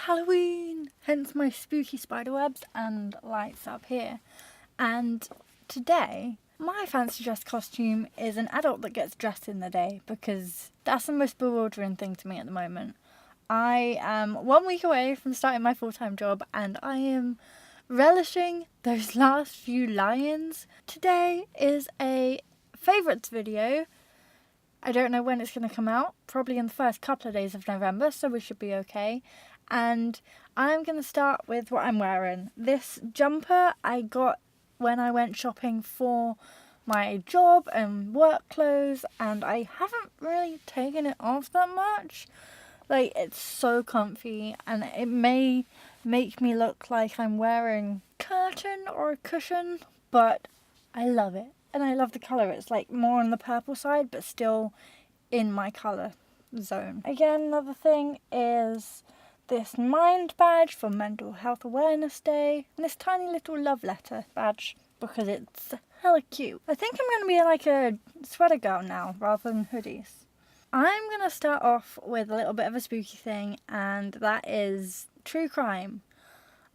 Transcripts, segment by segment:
Halloween, hence my spooky spiderwebs and lights up here. And today, my fancy dress costume is an adult that gets dressed in the day because that's the most bewildering thing to me at the moment. I am 1 week away from starting my full-time job and I am relishing those last few lie-ins. Today is a favourites video. I don't know when it's going to come out, probably in the first couple of days of November, so we should be okay. And I'm going to start with what I'm wearing. This jumper I got when I went shopping for my job and work clothes, and I haven't really taken it off that much. Like, it's so comfy, and it may make me look like I'm wearing curtain or a cushion, but I love it. And I love the colour. It's like more on the purple side, but still in my colour zone. Again, another thing is this Mind badge for Mental Health Awareness Day, and this tiny little love letter badge because it's hella cute. I think I'm going to be like a sweater girl now rather than hoodies. I'm going to start off with a little bit of a spooky thing, and that is true crime.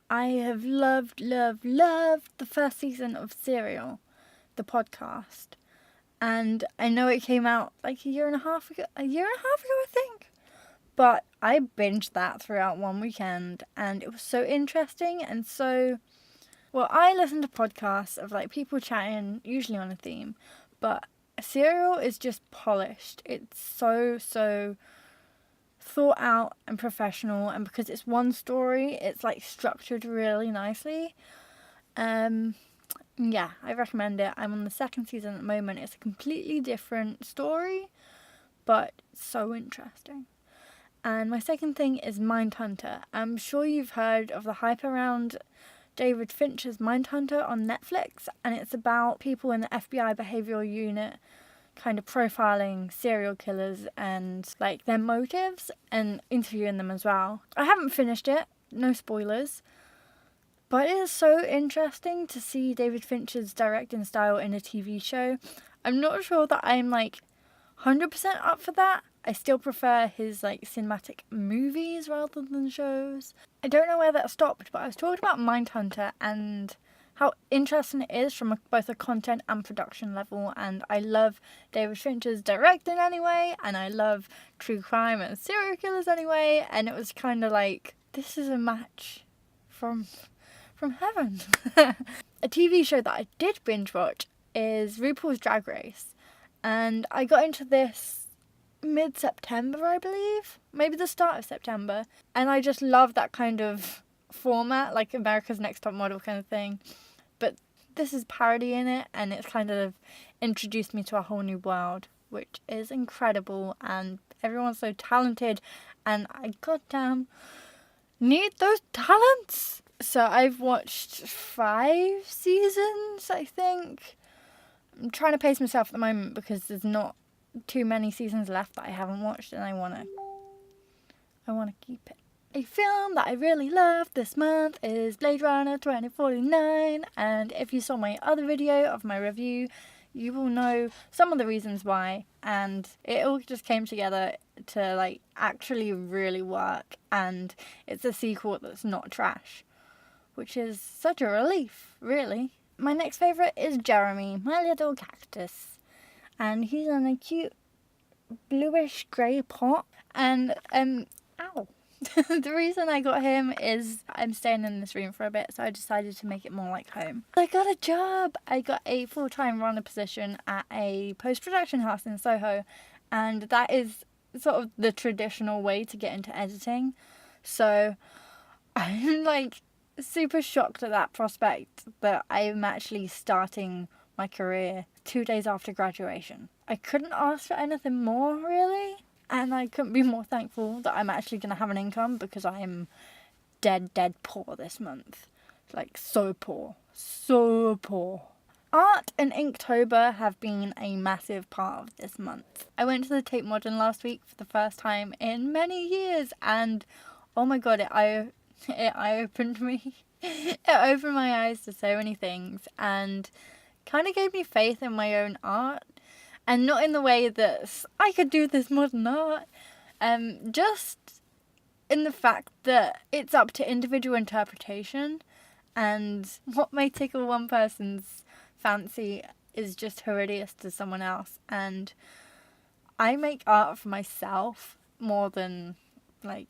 I have loved the first season of Serial, the podcast. And I know it came out like a year and a half ago, I think. But I binged that throughout one weekend, and it was so interesting and so... Well, I listen to podcasts of like people chatting, usually on a theme, but Serial is just polished. It's so thought out and professional, and because it's one story, it's like structured really nicely. Yeah, I recommend it. I'm on the second season at the moment. It's a completely different story, but so interesting. And my second thing is Mindhunter. I'm sure you've heard of the hype around David Fincher's Mindhunter on Netflix, and it's about people in the FBI behavioural unit kind of profiling serial killers and like their motives and interviewing them as well. I haven't finished it, no spoilers, but it is so interesting to see David Fincher's directing style in a TV show. I'm not sure that I'm like 100% up for that. I still prefer his like cinematic movies rather than shows. I don't know where that stopped, but I was talking about Mindhunter and how interesting it is from both a content and production level, and I love David Fincher's directing anyway, and I love true crime and serial killers anyway, and it was kind of like, this is a match from heaven. A TV show that I did binge watch is RuPaul's Drag Race, and I got into this mid-September, I believe, maybe the start of September, and I just love that kind of format, like America's Next Top Model kind of thing, but this is parody in it, and it's kind of introduced me to a whole new world, which is incredible, and everyone's so talented, and I goddamn need those talents. So I've watched 5 seasons, I think. I'm trying to pace myself at the moment because there's not too many seasons left that I haven't watched, and I want to keep it. A film that I really love this month is Blade Runner 2049, and if you saw my other video of my review, you will know some of the reasons why, and it all just came together to like actually really work, and it's a sequel that's not trash, which is such a relief, really. My next favourite is Jeremy, my little cactus, and he's in a cute bluish grey pot, and ow. The reason I got him is I'm staying in this room for a bit, so I decided to make it more like home. I got a job! I got a full-time runner position at a post-production house in Soho, and that is sort of the traditional way to get into editing. So I'm like super shocked at that prospect that I'm actually starting my career 2 days after graduation. I couldn't ask for anything more, really. And I couldn't be more thankful that I'm actually going to have an income, because I am dead poor this month. Like, so poor. So poor. Art and Inktober have been a massive part of this month. I went to the Tate Modern last week for the first time in many years, and oh my god, it eye-opened me. It opened my eyes to so many things, and kind of gave me faith in my own art. And not in the way that I could do this modern art. Just in the fact that it's up to individual interpretation, and what may tickle one person's fancy is just horrendous to someone else. And I make art for myself more than like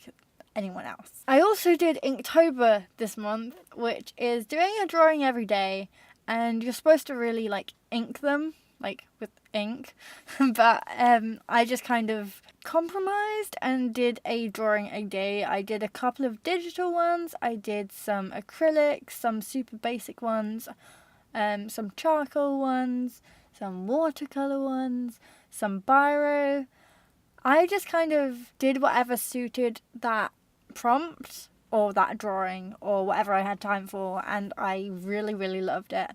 anyone else. I also did Inktober this month, which is doing a drawing every day, and you're supposed to really like ink them, like with ink, but I just kind of compromised and did a drawing a day. I did a couple of digital ones, I did some acrylics, some super basic ones, some charcoal ones, some watercolor ones, some biro. I just kind of did whatever suited that prompt or that drawing or whatever I had time for, and I really, really loved it.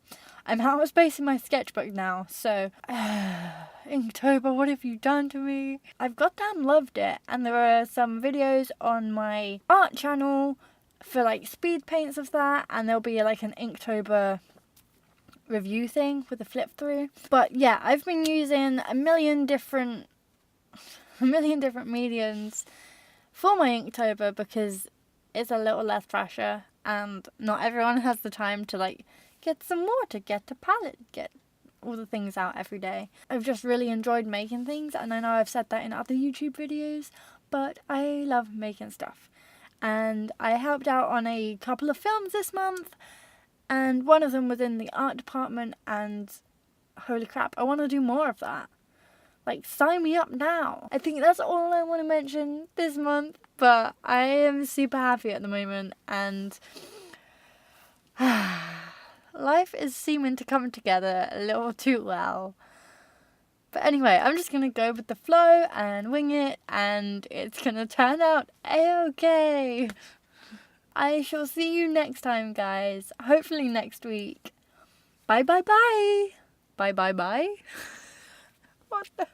I'm out of space in my sketchbook now, so Inktober, what have you done to me? I've goddamn loved it, and there are some videos on my art channel for like speed paints of that, and there'll be like an Inktober review thing with a flip through. But yeah, I've been using a million different mediums for my Inktober because it's a little less pressure, and not everyone has the time to like get some water, get a palette, get all the things out every day. I've just really enjoyed making things, and I know I've said that in other YouTube videos, but I love making stuff. And I helped out on a couple of films this month, and one of them was in the art department, and holy crap, I want to do more of that. Like, sign me up now. I think that's all I want to mention this month, but I am super happy at the moment, and life is seeming to come together a little too well. But anyway, I'm just going to go with the flow and wing it, and it's going to turn out a-okay. I shall see you next time, guys. Hopefully next week. Bye, bye, bye. Bye, bye, bye. What the